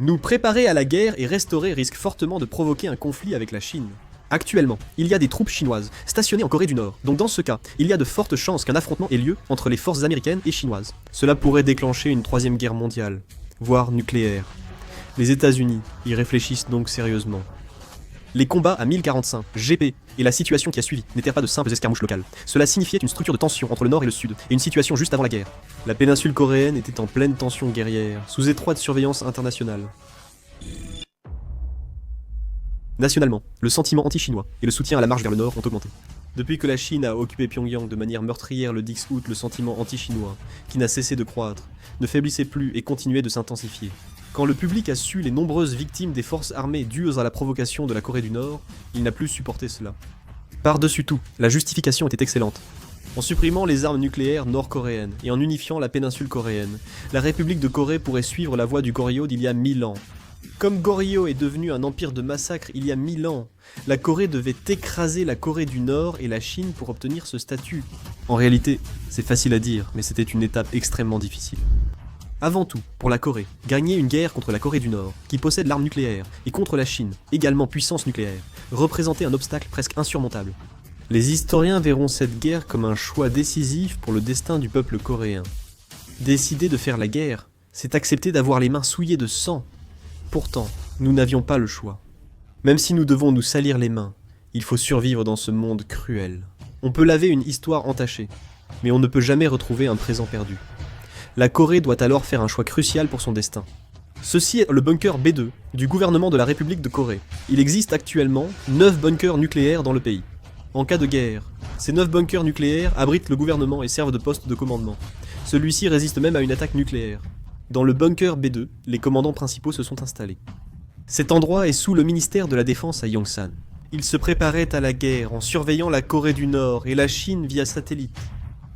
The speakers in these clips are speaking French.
Nous préparer à la guerre et restaurer risque fortement de provoquer un conflit avec la Chine. Actuellement, il y a des troupes chinoises stationnées en Corée du Nord, donc dans ce cas, il y a de fortes chances qu'un affrontement ait lieu entre les forces américaines et chinoises. Cela pourrait déclencher une troisième guerre mondiale, voire nucléaire. Les États-Unis y réfléchissent donc sérieusement. Les combats à 1045 GP et la situation qui a suivi n'étaient pas de simples escarmouches locales. Cela signifiait une structure de tension entre le nord et le sud, et une situation juste avant la guerre. La péninsule coréenne était en pleine tension guerrière, sous étroite surveillance internationale. Nationalement, le sentiment anti-chinois et le soutien à la marche vers le nord ont augmenté. Depuis que la Chine a occupé Pyongyang de manière meurtrière le 10 août, le sentiment anti-chinois, qui n'a cessé de croître, ne faiblissait plus et continuait de s'intensifier. Quand le public a su les nombreuses victimes des forces armées dues à la provocation de la Corée du Nord, il n'a plus supporté cela. Par-dessus tout, la justification était excellente. En supprimant les armes nucléaires nord-coréennes et en unifiant la péninsule coréenne, la République de Corée pourrait suivre la voie du Goryeo d'il y a 1000 ans. Comme Goryeo est devenu un empire de massacre il y a 1000 ans, la Corée devait écraser la Corée du Nord et la Chine pour obtenir ce statut. En réalité, c'est facile à dire, mais c'était une étape extrêmement difficile. Avant tout, pour la Corée, gagner une guerre contre la Corée du Nord, qui possède l'arme nucléaire, et contre la Chine, également puissance nucléaire, représentait un obstacle presque insurmontable. Les historiens verront cette guerre comme un choix décisif pour le destin du peuple coréen. Décider de faire la guerre, c'est accepter d'avoir les mains souillées de sang. Pourtant, nous n'avions pas le choix. Même si nous devons nous salir les mains, il faut survivre dans ce monde cruel. On peut laver une histoire entachée, mais on ne peut jamais retrouver un présent perdu. La Corée doit alors faire un choix crucial pour son destin. Ceci est le bunker B2 du gouvernement de la République de Corée. Il existe actuellement 9 bunkers nucléaires dans le pays. En cas de guerre, ces 9 bunkers nucléaires abritent le gouvernement et servent de poste de commandement. Celui-ci résiste même à une attaque nucléaire. Dans le bunker B2, les commandants principaux se sont installés. Cet endroit est sous le ministère de la Défense à Yongsan. Ils se préparaient à la guerre en surveillant la Corée du Nord et la Chine via satellite.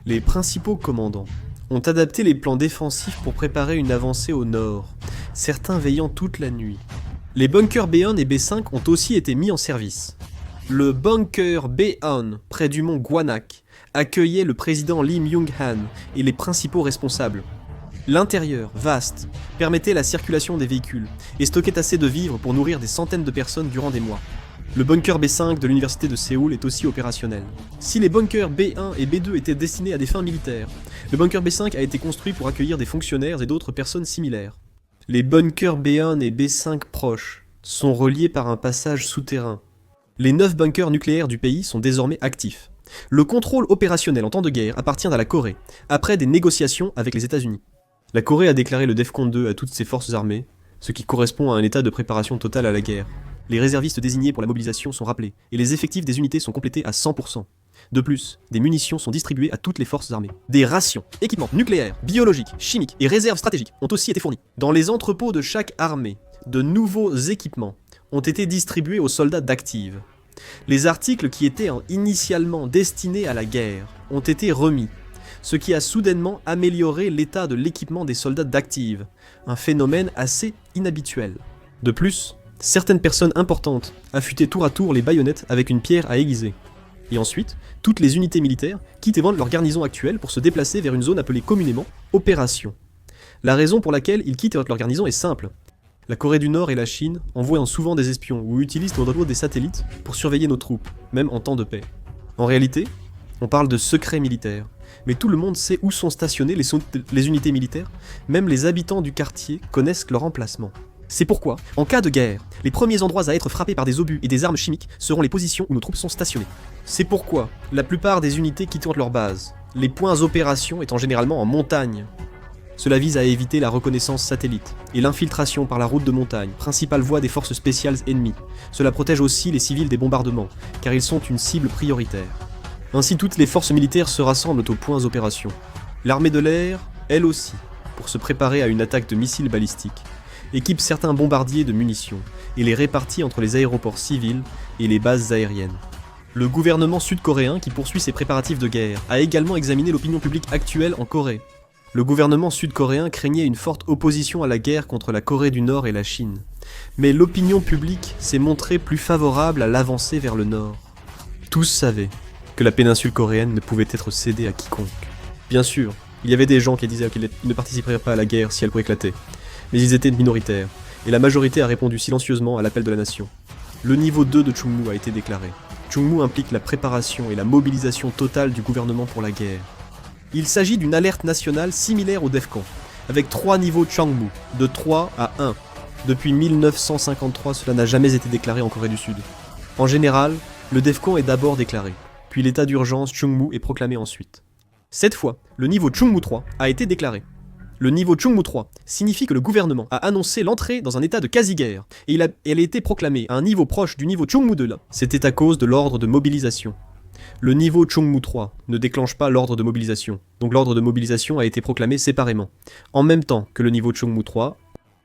Les principaux commandants ont adapté les plans défensifs pour préparer une avancée au nord, certains veillant toute la nuit. Les bunkers B1 et B5 ont aussi été mis en service. Le bunker B1, près du mont Gwanak, accueillait le président Lee Myung-han et les principaux responsables. L'intérieur, vaste, permettait la circulation des véhicules et stockait assez de vivres pour nourrir des centaines de personnes durant des mois. Le bunker B5 de l'université de Séoul est aussi opérationnel. Si les bunkers B1 et B2 étaient destinés à des fins militaires, le bunker B5 a été construit pour accueillir des fonctionnaires et d'autres personnes similaires. Les bunkers B1 et B5 proches sont reliés par un passage souterrain. Les 9 bunkers nucléaires du pays sont désormais actifs. Le contrôle opérationnel en temps de guerre appartient à la Corée, après des négociations avec les États-Unis. La Corée a déclaré le DEFCON 2 à toutes ses forces armées, ce qui correspond à un état de préparation totale à la guerre. Les réservistes désignés pour la mobilisation sont rappelés, et les effectifs des unités sont complétés à 100%. De plus, des munitions sont distribuées à toutes les forces armées. Des rations, équipements nucléaires, biologiques, chimiques et réserves stratégiques ont aussi été fournis. Dans les entrepôts de chaque armée, de nouveaux équipements ont été distribués aux soldats d'active. Les articles qui étaient initialement destinés à la guerre ont été remis, ce qui a soudainement amélioré l'état de l'équipement des soldats d'active, un phénomène assez inhabituel. De plus, certaines personnes importantes affûtaient tour à tour les baïonnettes avec une pierre à aiguiser. Et ensuite, toutes les unités militaires quittent et vendent leur garnison actuelle pour se déplacer vers une zone appelée communément « Opération ». La raison pour laquelle ils quittent leur garnison est simple. La Corée du Nord et la Chine envoient souvent des espions ou utilisent notamment des satellites pour surveiller nos troupes, même en temps de paix. En réalité, on parle de secrets militaires, mais tout le monde sait où sont stationnées les unités militaires, même les habitants du quartier connaissent leur emplacement. C'est pourquoi, en cas de guerre, les premiers endroits à être frappés par des obus et des armes chimiques seront les positions où nos troupes sont stationnées. C'est pourquoi, la plupart des unités quittent leur base, les points opérations étant généralement en montagne. Cela vise à éviter la reconnaissance satellite et l'infiltration par la route de montagne, principale voie des forces spéciales ennemies. Cela protège aussi les civils des bombardements, car ils sont une cible prioritaire. Ainsi, toutes les forces militaires se rassemblent aux points opérations. L'armée de l'air, elle aussi, pour se préparer à une attaque de missiles balistiques, équipe certains bombardiers de munitions et les répartit entre les aéroports civils et les bases aériennes. Le gouvernement sud-coréen, qui poursuit ses préparatifs de guerre, a également examiné l'opinion publique actuelle en Corée. Le gouvernement sud-coréen craignait une forte opposition à la guerre contre la Corée du Nord et la Chine. Mais l'opinion publique s'est montrée plus favorable à l'avancée vers le nord. Tous savaient que la péninsule coréenne ne pouvait être cédée à quiconque. Bien sûr, il y avait des gens qui disaient qu'ils ne participeraient pas à la guerre si elle pouvait éclater, mais ils étaient minoritaires, et la majorité a répondu silencieusement à l'appel de la nation. Le niveau 2 de Chungmu a été déclaré. Chungmu implique la préparation et la mobilisation totale du gouvernement pour la guerre. Il s'agit d'une alerte nationale similaire au DEFCON, avec 3 niveaux Chungmu, de 3 à 1. Depuis 1953, cela n'a jamais été déclaré en Corée du Sud. En général, le DEFCON est d'abord déclaré, puis l'état d'urgence Chungmu est proclamé ensuite. Cette fois, le niveau Chungmu 3 a été déclaré. Le niveau Chungmu 3 signifie que le gouvernement a annoncé l'entrée dans un état de quasi-guerre, et elle a été proclamée à un niveau proche du niveau Chungmu 2 là. C'était à cause de l'ordre de mobilisation. Le niveau Chungmu 3 ne déclenche pas l'ordre de mobilisation, donc l'ordre de mobilisation a été proclamé séparément, en même temps que le niveau Chungmu 3.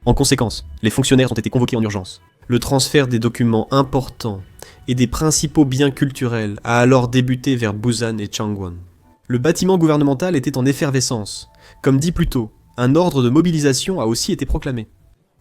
En conséquence, les fonctionnaires ont été convoqués en urgence. Le transfert des documents importants et des principaux biens culturels a alors débuté vers Busan et Changwon. Le bâtiment gouvernemental était en effervescence. Comme dit plus tôt, un ordre de mobilisation a aussi été proclamé.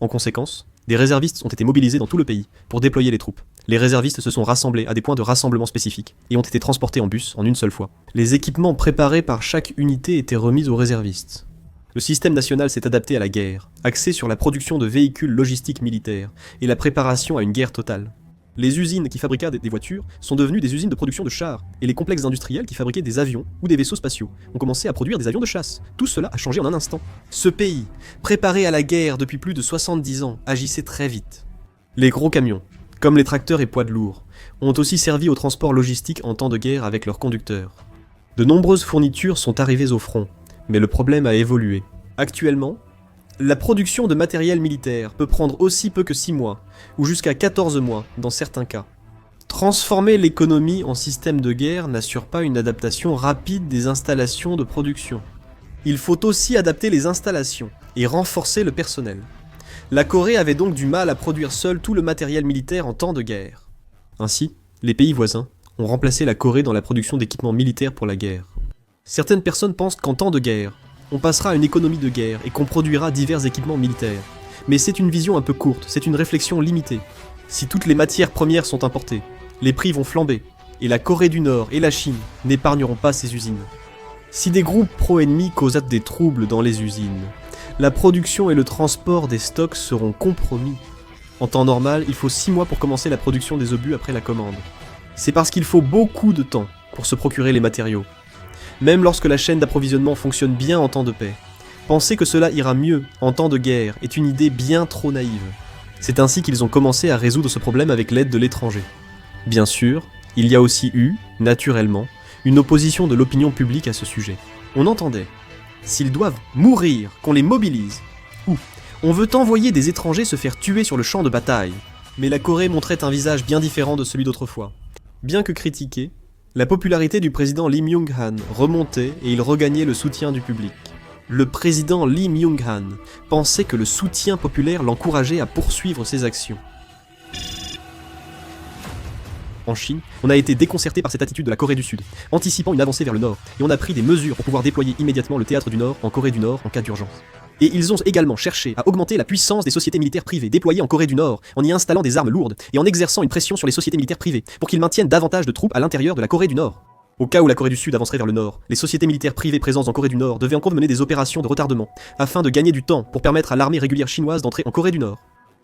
En conséquence, des réservistes ont été mobilisés dans tout le pays pour déployer les troupes. Les réservistes se sont rassemblés à des points de rassemblement spécifiques et ont été transportés en bus en une seule fois. Les équipements préparés par chaque unité étaient remis aux réservistes. Le système national s'est adapté à la guerre, axé sur la production de véhicules logistiques militaires et la préparation à une guerre totale. Les usines qui fabriquaient des voitures sont devenues des usines de production de chars, et les complexes industriels qui fabriquaient des avions ou des vaisseaux spatiaux ont commencé à produire des avions de chasse. Tout cela a changé en un instant. Ce pays, préparé à la guerre depuis plus de 70 ans, agissait très vite. Les gros camions, comme les tracteurs et poids de lourds, ont aussi servi au transport logistique en temps de guerre avec leurs conducteurs. De nombreuses fournitures sont arrivées au front, mais le problème a évolué. Actuellement, la production de matériel militaire peut prendre aussi peu que 6 mois, ou jusqu'à 14 mois dans certains cas. Transformer l'économie en système de guerre n'assure pas une adaptation rapide des installations de production. Il faut aussi adapter les installations et renforcer le personnel. La Corée avait donc du mal à produire seule tout le matériel militaire en temps de guerre. Ainsi, les pays voisins ont remplacé la Corée dans la production d'équipements militaires pour la guerre. Certaines personnes pensent qu'en temps de guerre, on passera à une économie de guerre et qu'on produira divers équipements militaires. Mais c'est une vision un peu courte, c'est une réflexion limitée. Si toutes les matières premières sont importées, les prix vont flamber, et la Corée du Nord et la Chine n'épargneront pas ces usines. Si des groupes pro-ennemis causent des troubles dans les usines, la production et le transport des stocks seront compromis. En temps normal, il faut 6 mois pour commencer la production des obus après la commande. C'est parce qu'il faut beaucoup de temps pour se procurer les matériaux. Même lorsque la chaîne d'approvisionnement fonctionne bien en temps de paix, penser que cela ira mieux en temps de guerre est une idée bien trop naïve. C'est ainsi qu'ils ont commencé à résoudre ce problème avec l'aide de l'étranger. Bien sûr, il y a aussi eu, naturellement, une opposition de l'opinion publique à ce sujet. On entendait « S'ils doivent mourir, qu'on les mobilise » ou « On veut envoyer des étrangers se faire tuer sur le champ de bataille ». Mais la Corée montrait un visage bien différent de celui d'autrefois. Bien que critiqué, la popularité du président Lee Myung-han remontait et il regagnait le soutien du public. Le président Lee Myung-han pensait que le soutien populaire l'encourageait à poursuivre ses actions. En Chine, on a été déconcerté par cette attitude de la Corée du Sud, anticipant une avancée vers le Nord, et on a pris des mesures pour pouvoir déployer immédiatement le théâtre du Nord en Corée du Nord en cas d'urgence. Et ils ont également cherché à augmenter la puissance des sociétés militaires privées déployées en Corée du Nord, en y installant des armes lourdes et en exerçant une pression sur les sociétés militaires privées pour qu'ils maintiennent davantage de troupes à l'intérieur de la Corée du Nord. Au cas où la Corée du Sud avancerait vers le Nord, les sociétés militaires privées présentes en Corée du Nord devaient encore mener des opérations de retardement, afin de gagner du temps pour permettre à l'armée régulière chinoise d'entrer en Corée du Nord.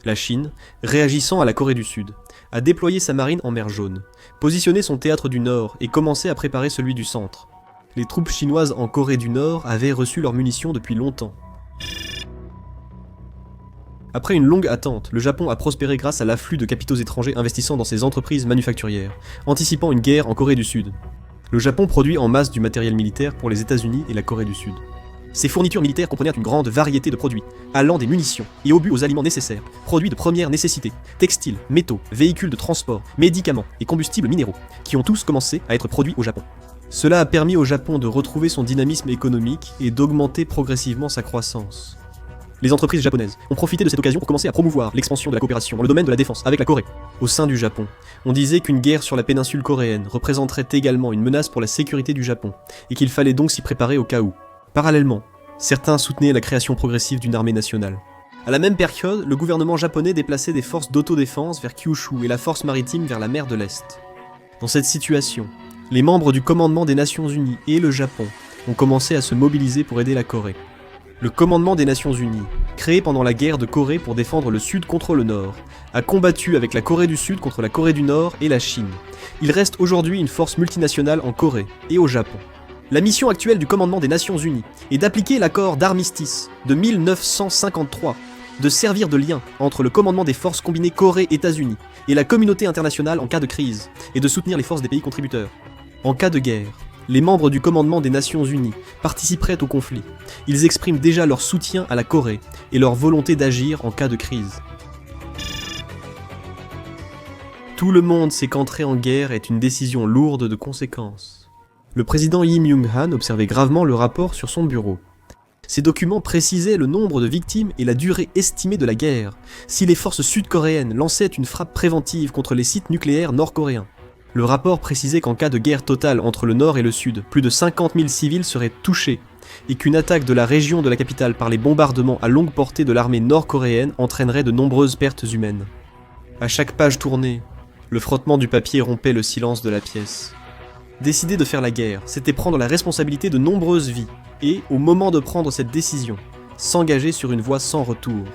La Chine, réagissant à la Corée du Sud, a déployé sa marine en mer Jaune, positionné son théâtre du Nord et commencé à préparer celui du Centre. Les troupes chinoises en Corée du Nord avaient reçu leurs munitions depuis longtemps. Après une longue attente, le Japon a prospéré grâce à l'afflux de capitaux étrangers investissant dans ses entreprises manufacturières, anticipant une guerre en Corée du Sud. Le Japon produit en masse du matériel militaire pour les États-Unis et la Corée du Sud. Ces fournitures militaires comprenaient une grande variété de produits, allant des munitions et obus aux aliments nécessaires, produits de première nécessité, textiles, métaux, véhicules de transport, médicaments et combustibles minéraux, qui ont tous commencé à être produits au Japon. Cela a permis au Japon de retrouver son dynamisme économique et d'augmenter progressivement sa croissance. Les entreprises japonaises ont profité de cette occasion pour commencer à promouvoir l'expansion de la coopération dans le domaine de la défense avec la Corée. Au sein du Japon, on disait qu'une guerre sur la péninsule coréenne représenterait également une menace pour la sécurité du Japon, et qu'il fallait donc s'y préparer au cas où. Parallèlement, certains soutenaient la création progressive d'une armée nationale. À la même période, le gouvernement japonais déplaçait des forces d'autodéfense vers Kyushu et la force maritime vers la mer de l'Est. Dans cette situation, les membres du commandement des Nations Unies et le Japon ont commencé à se mobiliser pour aider la Corée. Le commandement des Nations Unies, créé pendant la guerre de Corée pour défendre le Sud contre le Nord, a combattu avec la Corée du Sud contre la Corée du Nord et la Chine. Il reste aujourd'hui une force multinationale en Corée et au Japon. La mission actuelle du commandement des Nations Unies est d'appliquer l'accord d'armistice de 1953, de servir de lien entre le commandement des forces combinées Corée-États-Unis et la communauté internationale en cas de crise, et de soutenir les forces des pays contributeurs. En cas de guerre, les membres du commandement des Nations Unies participeraient au conflit. Ils expriment déjà leur soutien à la Corée et leur volonté d'agir en cas de crise. Tout le monde sait qu'entrer en guerre est une décision lourde de conséquences. Le président Lee Myung-han observait gravement le rapport sur son bureau. Ces documents précisaient le nombre de victimes et la durée estimée de la guerre, si les forces sud-coréennes lançaient une frappe préventive contre les sites nucléaires nord-coréens. Le rapport précisait qu'en cas de guerre totale entre le nord et le sud, plus de 50 000 civils seraient touchés, et qu'une attaque de la région de la capitale par les bombardements à longue portée de l'armée nord-coréenne entraînerait de nombreuses pertes humaines. À chaque page tournée, le frottement du papier rompait le silence de la pièce. Décider de faire la guerre, c'était prendre la responsabilité de nombreuses vies, et, au moment de prendre cette décision, s'engager sur une voie sans retour.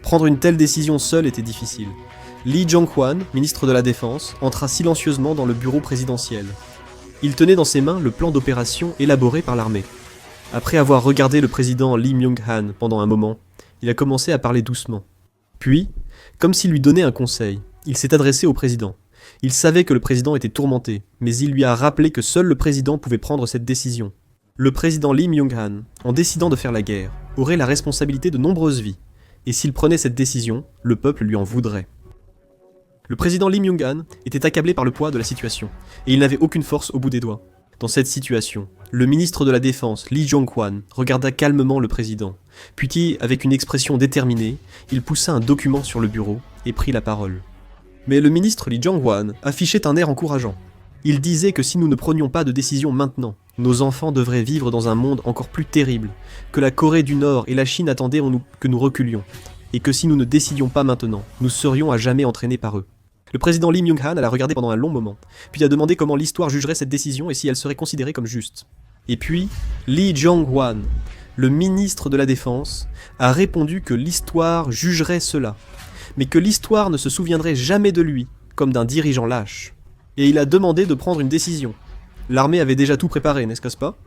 Prendre une telle décision seule était difficile. Lee Jong-hwan, ministre de la Défense, entra silencieusement dans le bureau présidentiel. Il tenait dans ses mains le plan d'opération élaboré par l'armée. Après avoir regardé le président Lee Myung-han pendant un moment, il a commencé à parler doucement. Puis, comme s'il lui donnait un conseil, il s'est adressé au président. Il savait que le président était tourmenté, mais il lui a rappelé que seul le président pouvait prendre cette décision. Le président Lee Myung-han, en décidant de faire la guerre, aurait la responsabilité de nombreuses vies, et s'il prenait cette décision, le peuple lui en voudrait. Le président Lee Myung-han était accablé par le poids de la situation, et il n'avait aucune force au bout des doigts. Dans cette situation, le ministre de la Défense, Lee Jong-hwan, regarda calmement le président, puis avec une expression déterminée, il poussa un document sur le bureau et prit la parole. Mais le ministre Lee Jong-hwan affichait un air encourageant. Il disait que si nous ne prenions pas de décision maintenant, nos enfants devraient vivre dans un monde encore plus terrible, que la Corée du Nord et la Chine attendaient que nous reculions, et que si nous ne décidions pas maintenant, nous serions à jamais entraînés par eux. Le président Lee Myung-han l'a regardé pendant un long moment, puis a demandé comment l'histoire jugerait cette décision et si elle serait considérée comme juste. Et puis, Lee Jong-hwan, le ministre de la Défense, a répondu que l'histoire jugerait cela, mais que l'histoire ne se souviendrait jamais de lui, comme d'un dirigeant lâche. Et il a demandé de prendre une décision. L'armée avait déjà tout préparé, n'est-ce pas?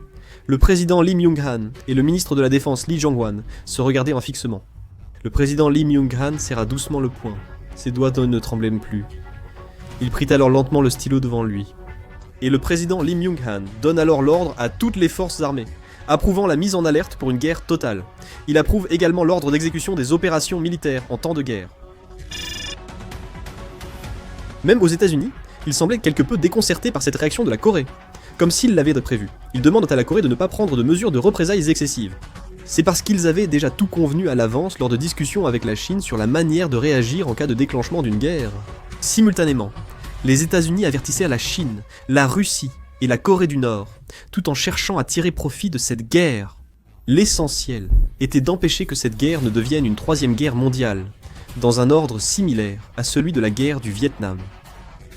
Le président Lee Myung-han et le ministre de la Défense Lee Jong-hwan se regardaient en fixement. Le président Lee Myung-han serra doucement le poing. Ses doigts ne tremblaient plus. Il prit alors lentement le stylo devant lui. Et le président Lee Myung-han donne alors l'ordre à toutes les forces armées, approuvant la mise en alerte pour une guerre totale. Il approuve également l'ordre d'exécution des opérations militaires en temps de guerre. Même aux États-Unis, il semblait quelque peu déconcerté par cette réaction de la Corée, comme s'ils l'avaient prévu. Ils demandent à la Corée de ne pas prendre de mesures de représailles excessives. C'est parce qu'ils avaient déjà tout convenu à l'avance lors de discussions avec la Chine sur la manière de réagir en cas de déclenchement d'une guerre. Simultanément, les États-Unis avertissaient la Chine, la Russie et la Corée du Nord, tout en cherchant à tirer profit de cette guerre. L'essentiel était d'empêcher que cette guerre ne devienne une troisième guerre mondiale, dans un ordre similaire à celui de la guerre du Vietnam.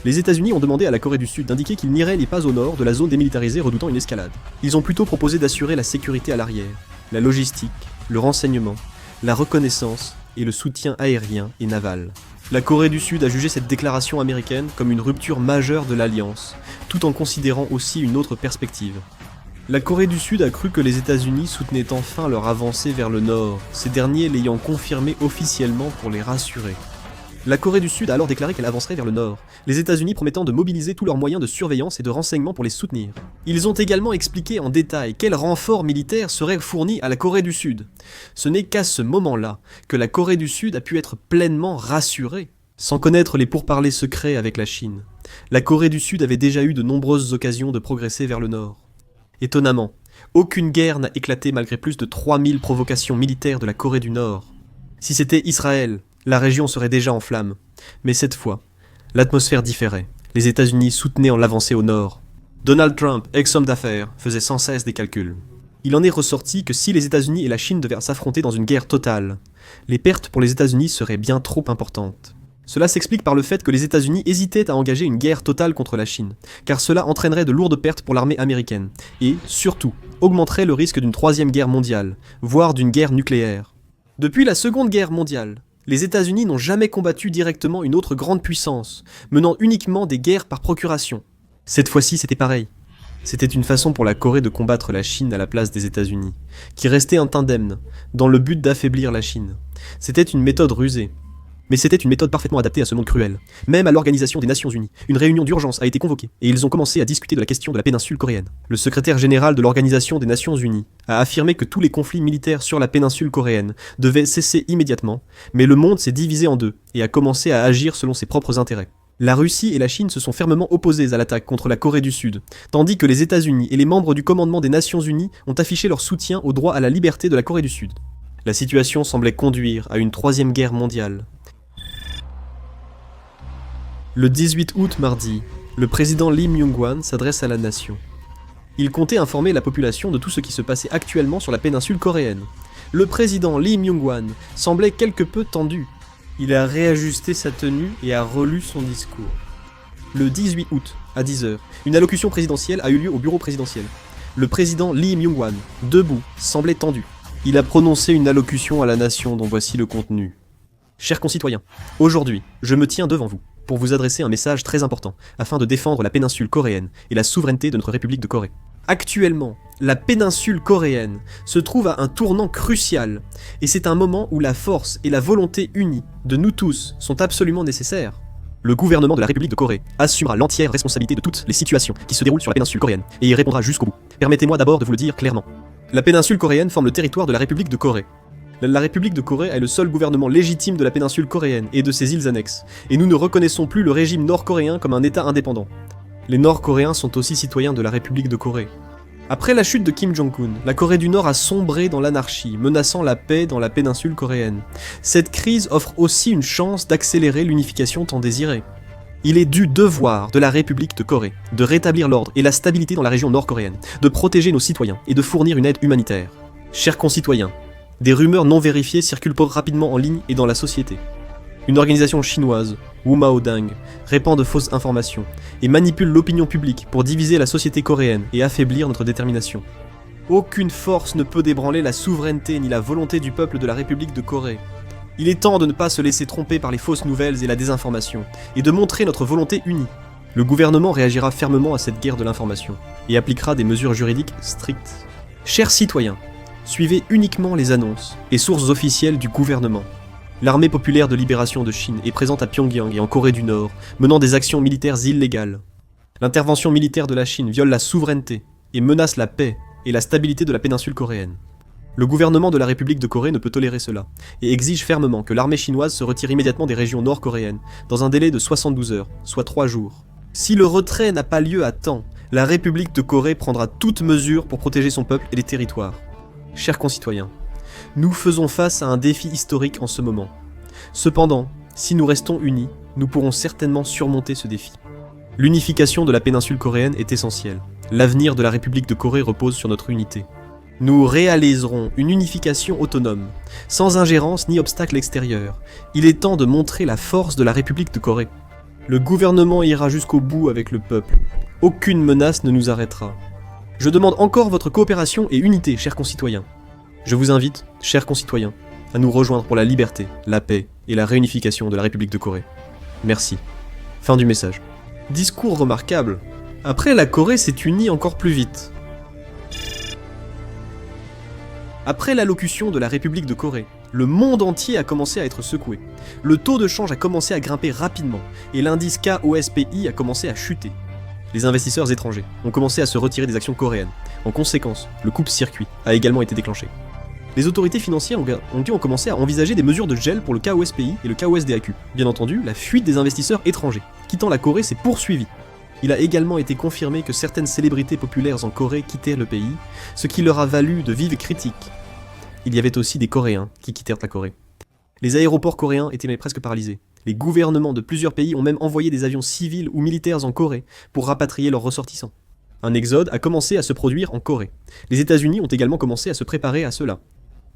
Les États-Unis ont demandé à la Corée du Sud d'indiquer qu'ils n'iraient pas au nord de la zone démilitarisée redoutant une escalade. Ils ont plutôt proposé d'assurer la sécurité à l'arrière, la logistique, le renseignement, la reconnaissance et le soutien aérien et naval. La Corée du Sud a jugé cette déclaration américaine comme une rupture majeure de l'alliance, tout en considérant aussi une autre perspective. La Corée du Sud a cru que les États-Unis soutenaient enfin leur avancée vers le nord, ces derniers l'ayant confirmé officiellement pour les rassurer. La Corée du Sud a alors déclaré qu'elle avancerait vers le nord, les États-Unis promettant de mobiliser tous leurs moyens de surveillance et de renseignement pour les soutenir. Ils ont également expliqué en détail quels renforts militaires seraient fournis à la Corée du Sud. Ce n'est qu'à ce moment-là que la Corée du Sud a pu être pleinement rassurée. Sans connaître les pourparlers secrets avec la Chine, la Corée du Sud avait déjà eu de nombreuses occasions de progresser vers le nord. Étonnamment, aucune guerre n'a éclaté malgré plus de 3000 provocations militaires de la Corée du Nord. Si c'était Israël, la région serait déjà en flammes. Mais cette fois, l'atmosphère différait. Les États-Unis soutenaient en l'avancée au nord. Donald Trump, ex-homme d'affaires, faisait sans cesse des calculs. Il en est ressorti que si les États-Unis et la Chine devaient s'affronter dans une guerre totale, les pertes pour les États-Unis seraient bien trop importantes. Cela s'explique par le fait que les États-Unis hésitaient à engager une guerre totale contre la Chine, car cela entraînerait de lourdes pertes pour l'armée américaine, et, surtout, augmenterait le risque d'une troisième guerre mondiale, voire d'une guerre nucléaire. Depuis la Seconde Guerre mondiale, les États-Unis n'ont jamais combattu directement une autre grande puissance, menant uniquement des guerres par procuration. Cette fois-ci, c'était pareil. C'était une façon pour la Corée de combattre la Chine à la place des États-Unis, qui restaient indemnes, dans le but d'affaiblir la Chine. C'était une méthode rusée. Mais c'était une méthode parfaitement adaptée à ce monde cruel. Même à l'Organisation des Nations Unies, une réunion d'urgence a été convoquée, et ils ont commencé à discuter de la question de la péninsule coréenne. Le secrétaire général de l'Organisation des Nations Unies a affirmé que tous les conflits militaires sur la péninsule coréenne devaient cesser immédiatement, mais le monde s'est divisé en deux, et a commencé à agir selon ses propres intérêts. La Russie et la Chine se sont fermement opposées à l'attaque contre la Corée du Sud, tandis que les États-Unis et les membres du commandement des Nations Unies ont affiché leur soutien au droit à la liberté de la Corée du Sud. La situation semblait conduire à une troisième guerre mondiale. Le 18 août mardi, le président Lee Myung-hwan s'adresse à la nation. Il comptait informer la population de tout ce qui se passait actuellement sur la péninsule coréenne. Le président Lee Myung-hwan semblait quelque peu tendu. Il a réajusté sa tenue et a relu son discours. Le 18 août, à 10h, une allocution présidentielle a eu lieu au bureau présidentiel. Le président Lee Myung-hwan, debout, semblait tendu. Il a prononcé une allocution à la nation dont voici le contenu. Chers concitoyens, aujourd'hui, je me tiens devant vous pour vous adresser un message très important afin de défendre la péninsule coréenne et la souveraineté de notre République de Corée. Actuellement, la péninsule coréenne se trouve à un tournant crucial et c'est un moment où la force et la volonté unie de nous tous sont absolument nécessaires. Le gouvernement de la République de Corée assumera l'entière responsabilité de toutes les situations qui se déroulent sur la péninsule coréenne et y répondra jusqu'au bout. Permettez-moi d'abord de vous le dire clairement. La péninsule coréenne forme le territoire de la République de Corée. La République de Corée est le seul gouvernement légitime de la péninsule coréenne et de ses îles annexes, et nous ne reconnaissons plus le régime nord-coréen comme un État indépendant. Les Nord-Coréens sont aussi citoyens de la République de Corée. Après la chute de Kim Jong-un, la Corée du Nord a sombré dans l'anarchie, menaçant la paix dans la péninsule coréenne. Cette crise offre aussi une chance d'accélérer l'unification tant désirée. Il est du devoir de la République de Corée de rétablir l'ordre et la stabilité dans la région nord-coréenne, de protéger nos citoyens et de fournir une aide humanitaire. Chers concitoyens, des rumeurs non vérifiées circulent rapidement en ligne et dans la société. Une organisation chinoise, Wumaodang, répand de fausses informations et manipule l'opinion publique pour diviser la société coréenne et affaiblir notre détermination. Aucune force ne peut débranler la souveraineté ni la volonté du peuple de la République de Corée. Il est temps de ne pas se laisser tromper par les fausses nouvelles et la désinformation, et de montrer notre volonté unie. Le gouvernement réagira fermement à cette guerre de l'information, et appliquera des mesures juridiques strictes. Chers citoyens, suivez uniquement les annonces et sources officielles du gouvernement. L'armée populaire de libération de Chine est présente à Pyongyang et en Corée du Nord, menant des actions militaires illégales. L'intervention militaire de la Chine viole la souveraineté et menace la paix et la stabilité de la péninsule coréenne. Le gouvernement de la République de Corée ne peut tolérer cela, et exige fermement que l'armée chinoise se retire immédiatement des régions nord-coréennes, dans un délai de 72 heures, soit 3 jours. Si le retrait n'a pas lieu à temps, la République de Corée prendra toute mesure pour protéger son peuple et les territoires. Chers concitoyens, nous faisons face à un défi historique en ce moment. Cependant, si nous restons unis, nous pourrons certainement surmonter ce défi. L'unification de la péninsule coréenne est essentielle. L'avenir de la République de Corée repose sur notre unité. Nous réaliserons une unification autonome, sans ingérence ni obstacle extérieur. Il est temps de montrer la force de la République de Corée. Le gouvernement ira jusqu'au bout avec le peuple. Aucune menace ne nous arrêtera. Je demande encore votre coopération et unité, chers concitoyens. Je vous invite, chers concitoyens, à nous rejoindre pour la liberté, la paix et la réunification de la République de Corée. Merci. Fin du message. Discours remarquable. Après, la Corée s'est unie encore plus vite. Après l'allocution de la République de Corée, le monde entier a commencé à être secoué. Le taux de change a commencé à grimper rapidement et l'indice KOSPI a commencé à chuter. Les investisseurs étrangers ont commencé à se retirer des actions coréennes. En conséquence, le coupe-circuit a également été déclenché. Les autorités financières ont commencé à envisager des mesures de gel pour le KOSPI et le KOSDAQ. Bien entendu, la fuite des investisseurs étrangers quittant la Corée s'est poursuivie. Il a également été confirmé que certaines célébrités populaires en Corée quittaient le pays, ce qui leur a valu de vives critiques. Il y avait aussi des Coréens qui quittèrent la Corée. Les aéroports coréens étaient presque paralysés. Les gouvernements de plusieurs pays ont même envoyé des avions civils ou militaires en Corée pour rapatrier leurs ressortissants. Un exode a commencé à se produire en Corée. Les États-Unis ont également commencé à se préparer à cela.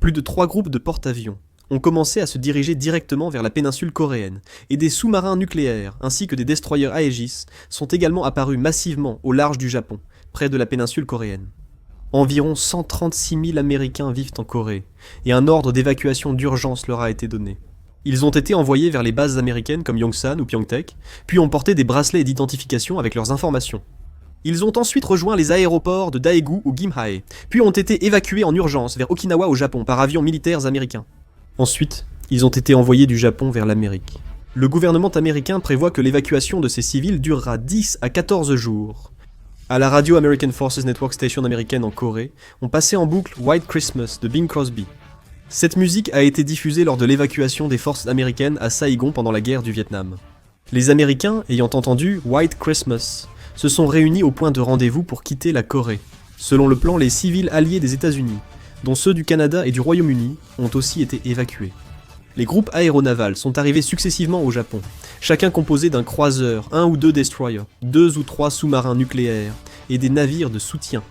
Plus de 3 groupes de porte-avions, ont commencé à se diriger directement vers la péninsule coréenne, et des sous-marins nucléaires ainsi que des destroyers Aegis sont également apparus massivement au large du Japon, près de la péninsule coréenne. Environ 136 000 Américains vivent en Corée, et un ordre d'évacuation d'urgence leur a été donné. Ils ont été envoyés vers les bases américaines comme Yongsan ou Pyeongtaek, puis ont porté des bracelets d'identification avec leurs informations. Ils ont ensuite rejoint les aéroports de Daegu ou Gimhae, puis ont été évacués en urgence vers Okinawa au Japon par avions militaires américains. Ensuite, ils ont été envoyés du Japon vers l'Amérique. Le gouvernement américain prévoit que l'évacuation de ces civils durera 10 à 14 jours. À la radio American Forces Network Station américaine en Corée, on passait en boucle White Christmas de Bing Crosby. Cette musique a été diffusée lors de l'évacuation des forces américaines à Saigon pendant la guerre du Vietnam. Les Américains, ayant entendu White Christmas, se sont réunis au point de rendez-vous pour quitter la Corée. Selon le plan, les civils alliés des États-Unis, dont ceux du Canada et du Royaume-Uni, ont aussi été évacués. Les groupes aéronavals sont arrivés successivement au Japon, chacun composé d'un croiseur, 1 ou 2 destroyers, 2 ou 3 sous-marins nucléaires et des navires de soutien.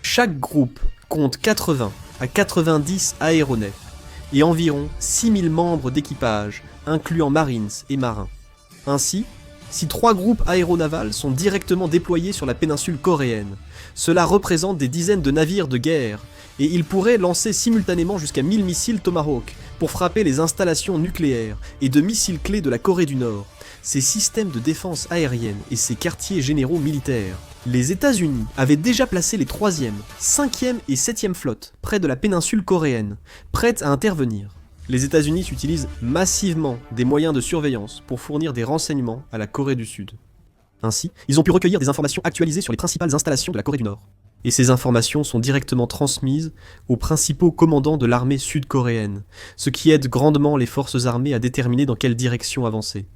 Chaque groupe compte 80 à 90 aéronefs et environ 6000 membres d'équipage, incluant Marines et marins. Ainsi, si 3 groupes aéronavals sont directement déployés sur la péninsule coréenne, cela représente des dizaines de navires de guerre, et ils pourraient lancer simultanément jusqu'à 1000 missiles Tomahawk pour frapper les installations nucléaires et de missiles clés de la Corée du Nord, ses systèmes de défense aérienne et ses quartiers généraux militaires. Les États-Unis avaient déjà placé les 3e, 5e et 7e flottes près de la péninsule coréenne, prêtes à intervenir. Les États-Unis utilisent massivement des moyens de surveillance pour fournir des renseignements à la Corée du Sud. Ainsi, ils ont pu recueillir des informations actualisées sur les principales installations de la Corée du Nord. Et ces informations sont directement transmises aux principaux commandants de l'armée sud-coréenne, ce qui aide grandement les forces armées à déterminer dans quelle direction avancer.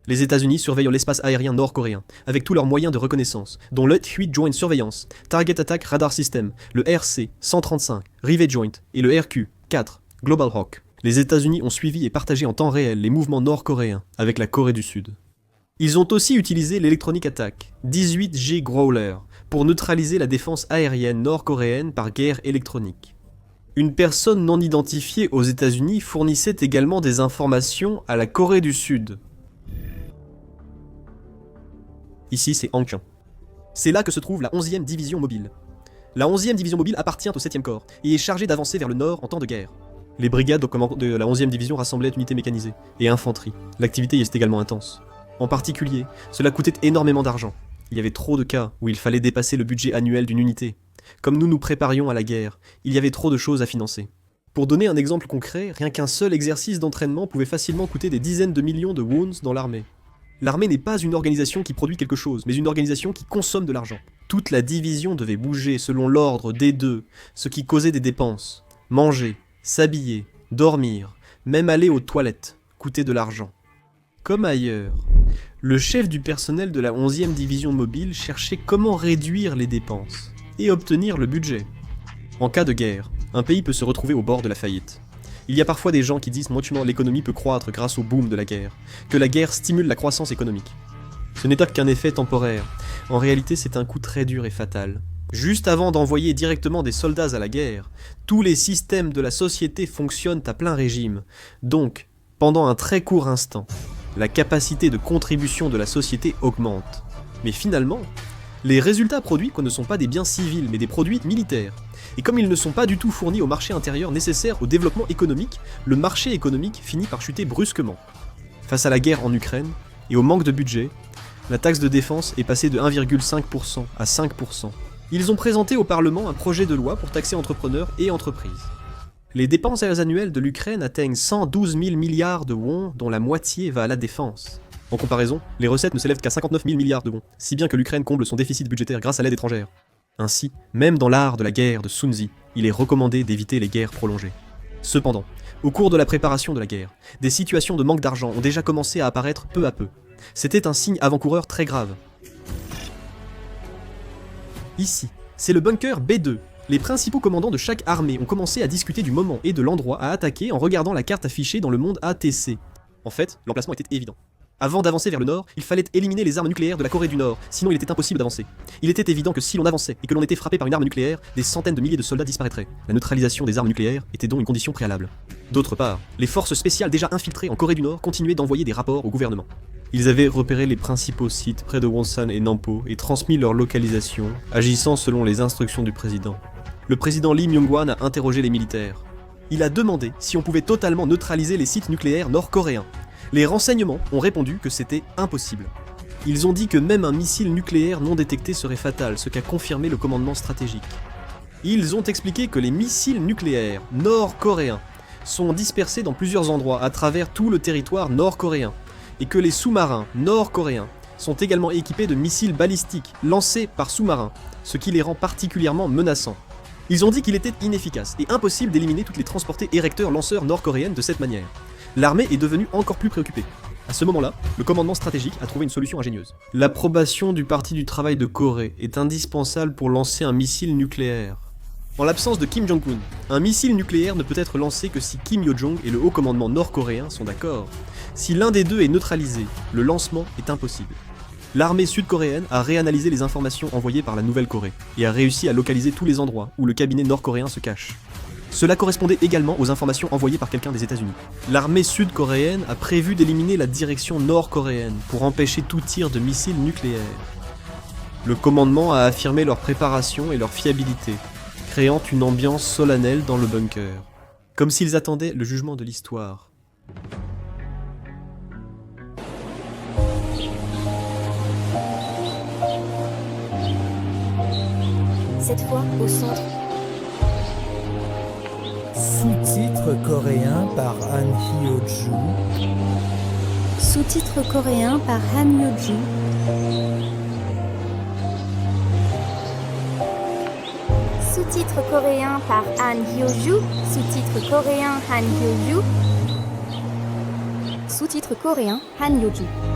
Les États-Unis surveillent l'espace aérien nord-coréen, avec tous leurs moyens de reconnaissance, dont le 8 Joint Surveillance, Target Attack Radar System, le RC-135, Rivet Joint et le RQ-4, Global Hawk. Les États-Unis ont suivi et partagé en temps réel les mouvements nord-coréens avec la Corée du Sud. Ils ont aussi utilisé l'Electronic Attack, 18G Growler, pour neutraliser la défense aérienne nord-coréenne par guerre électronique. Une personne non identifiée aux États-Unis fournissait également des informations à la Corée du Sud. Ici, c'est Hankyang. C'est là que se trouve la 11e division mobile. La 11e division mobile appartient au 7e corps et est chargée d'avancer vers le nord en temps de guerre. Les brigades de la 11e division rassemblaient unités mécanisées et infanterie. L'activité y est également intense. En particulier, cela coûtait énormément d'argent. Il y avait trop de cas où il fallait dépasser le budget annuel d'une unité. Comme nous nous préparions à la guerre, il y avait trop de choses à financer. Pour donner un exemple concret, rien qu'un seul exercice d'entraînement pouvait facilement coûter des dizaines de millions de wounds dans l'armée. L'armée n'est pas une organisation qui produit quelque chose, mais une organisation qui consomme de l'argent. Toute la division devait bouger selon l'ordre des deux, ce qui causait des dépenses. Manger, s'habiller, dormir, même aller aux toilettes, coûtait de l'argent. Comme ailleurs, le chef du personnel de la 11e division mobile cherchait comment réduire les dépenses et obtenir le budget. En cas de guerre, un pays peut se retrouver au bord de la faillite. Il y a parfois des gens qui disent que l'économie peut croître grâce au boom de la guerre, que la guerre stimule la croissance économique. Ce n'est pas qu'un effet temporaire, en réalité c'est un coup très dur et fatal. Juste avant d'envoyer directement des soldats à la guerre, tous les systèmes de la société fonctionnent à plein régime, donc, pendant un très court instant, la capacité de contribution de la société augmente. Mais finalement, les résultats produits ne sont pas des biens civils, mais des produits militaires. Et comme ils ne sont pas du tout fournis au marché intérieur nécessaire au développement économique, le marché économique finit par chuter brusquement. Face à la guerre en Ukraine, et au manque de budget, la taxe de défense est passée de 1,5% à 5%. Ils ont présenté au Parlement un projet de loi pour taxer entrepreneurs et entreprises. Les dépenses annuelles de l'Ukraine atteignent 112 000 milliards de won, dont la moitié va à la défense. En comparaison, les recettes ne s'élèvent qu'à 59 000 milliards de won, si bien que l'Ukraine comble son déficit budgétaire grâce à l'aide étrangère. Ainsi, même dans l'art de la guerre de Sun Tzu, il est recommandé d'éviter les guerres prolongées. Cependant, au cours de la préparation de la guerre, des situations de manque d'argent ont déjà commencé à apparaître peu à peu. C'était un signe avant-coureur très grave. Ici, c'est le bunker B2. Les principaux commandants de chaque armée ont commencé à discuter du moment et de l'endroit à attaquer en regardant la carte affichée dans le monde ATC. En fait, l'emplacement était évident. Avant d'avancer vers le nord, il fallait éliminer les armes nucléaires de la Corée du Nord, sinon il était impossible d'avancer. Il était évident que si l'on avançait et que l'on était frappé par une arme nucléaire, des centaines de milliers de soldats disparaîtraient. La neutralisation des armes nucléaires était donc une condition préalable. D'autre part, les forces spéciales déjà infiltrées en Corée du Nord continuaient d'envoyer des rapports au gouvernement. Ils avaient repéré les principaux sites près de Wonsan et Nampo et transmis leur localisation, agissant selon les instructions du président. Le président Lee Myung-hwan a interrogé les militaires. Il a demandé si on pouvait totalement neutraliser les sites nucléaires nord-coréens. Les renseignements ont répondu que c'était impossible. Ils ont dit que même un missile nucléaire non détecté serait fatal, ce qu'a confirmé le commandement stratégique. Ils ont expliqué que les missiles nucléaires nord-coréens sont dispersés dans plusieurs endroits à travers tout le territoire nord-coréen, et que les sous-marins nord-coréens sont également équipés de missiles balistiques lancés par sous-marins, ce qui les rend particulièrement menaçants. Ils ont dit qu'il était inefficace et impossible d'éliminer toutes les transportées érecteurs lanceurs nord-coréennes de cette manière. L'armée est devenue encore plus préoccupée. À ce moment-là, le commandement stratégique a trouvé une solution ingénieuse. L'approbation du Parti du travail de Corée est indispensable pour lancer un missile nucléaire. En l'absence de Kim Jong-un, un missile nucléaire ne peut être lancé que si Kim Yo-jong et le haut commandement nord-coréen sont d'accord. Si l'un des deux est neutralisé, le lancement est impossible. L'armée sud-coréenne a réanalysé les informations envoyées par la Nouvelle-Corée et a réussi à localiser tous les endroits où le cabinet nord-coréen se cache. Cela correspondait également aux informations envoyées par quelqu'un des États-Unis. L'armée sud-coréenne a prévu d'éliminer la direction nord-coréenne pour empêcher tout tir de missiles nucléaires. Le commandement a affirmé leur préparation et leur fiabilité, créant une ambiance solennelle dans le bunker, comme s'ils attendaient le jugement de l'histoire. Cette fois, au centre. Sous-titres coréens par Han Hyo-ju. Sous-titres coréens par Han Hyo-ju. Sous-titres coréens par Han Hyo-ju. Sous-titres coréens Han Hyo-ju. Sous-titres coréens Han Hyo-ju.